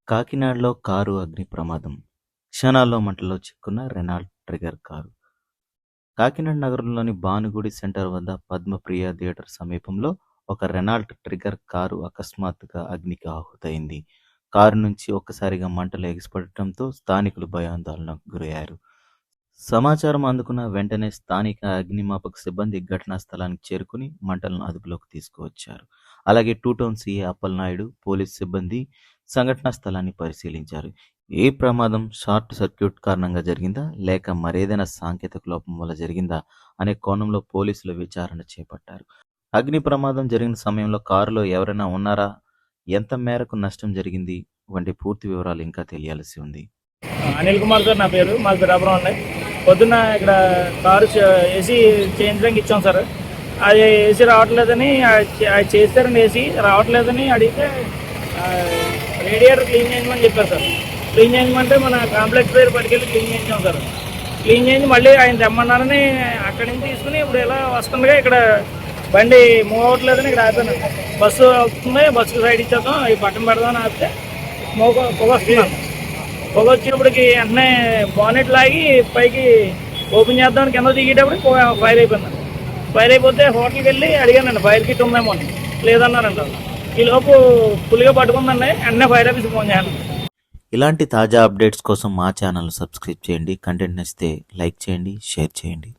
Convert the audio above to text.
కాకినాడలో కారు అగ్ని ప్రమాదం. క్షణాల్లో మంటల్లో చిక్కున్న రెనాల్ట్ ట్రిగర్ కారు. కాకినాడ నగరంలోని భానుగుడి సెంటర్ వద్ద పద్మప్రియ థియేటర్ సమీపంలో ఒక రెనాల్ట్ ట్రిగర్ కారు అకస్మాత్తుగా అగ్నికి ఆహుతైంది. కారు నుంచి ఒక్కసారిగా మంటలు ఎగిసిపడటంతో స్థానికులు భయాందోళనకు గురయ్యారు. సమాచారం అందుకున్న వెంటనే స్థానిక అగ్నిమాపక సిబ్బంది ఘటనా స్థలానికి చేరుకుని మంటలను అదుపులోకి తీసుకువచ్చారు. అలాగే two town CA Appalanaidu, police సిబ్బంది సంఘటనా స్థలాన్ని పరిశీలించారు. ఏ ప్రమాదం షార్ట్ సర్క్యూట్ కారణంగా జరిగిందా లేక మరేదైనా సాంకేతిక లోపం వల్ల జరిగిందా అనే కోణంలో పోలీసులు విచారణ చేపట్టారు. అగ్ని ప్రమాదం జరిగిన సమయంలో కారులో ఎవరైనా ఉన్నారా, ఎంత మేరకు నష్టం జరిగింది వంటి పూర్తి వివరాలు ఇంకా తెలియాల్సి ఉంది. అనిల్ కుమార్ సార్ నా పేరు. మాది బిరాపురం అండి. పొద్దున్న ఇక్కడ కారు ఏసీ చేయించడానికి ఇచ్చాం సార్. అది ఏసీ రావట్లేదని అది చేస్తారని ఏసీ రావట్లేదని అడిగితే రేడియేటర్ క్లీన్ చేయమని చెప్పారు సార్. క్లీన్ చేయమంటే మన కాంప్లెక్స్ పేరు పట్టుకెళ్ళి క్లీన్ చేయించాం సార్. క్లీన్ చేయించి మళ్ళీ ఆయన తెమ్మన్నారని అక్కడి నుంచి తీసుకుని ఇప్పుడు ఇలా వస్తుండగా ఇక్కడ బండి మూవ్ అవ్వట్లేదని ఇక్కడ ఆపాను. బస్సు వస్తుంది, బస్సుకు సైడ్ ఇచ్చేద్దాం, ఈ బట్టన్ పెడదామని ఆపితే పొగ వస్తున్నాను. పొగ వచ్చినప్పటికి వెంటనే బానెట్ లాగి పైకి ఓపెన్ చేద్దామని కింద దిగేటప్పుడు ఫైర్ అయిపోయింది. ఫైర్ అయిపోతే హోటల్కి వెళ్ళి అడిగానండి ఫైర్ కిట్ ఉందేమో అని. లేదన్నారండి. ఈలోపు ఫుల్గా పట్టుకుందండి. వెంటనే ఫైర్ ఆఫీస్కి ఫోన్ చేయాలి. ఇలాంటి తాజా అప్డేట్స్ కోసం మా ఛానల్ సబ్స్క్రైబ్ చేయండి. కంటెంట్ నచ్చితే లైక్ చేయండి, షేర్ చేయండి.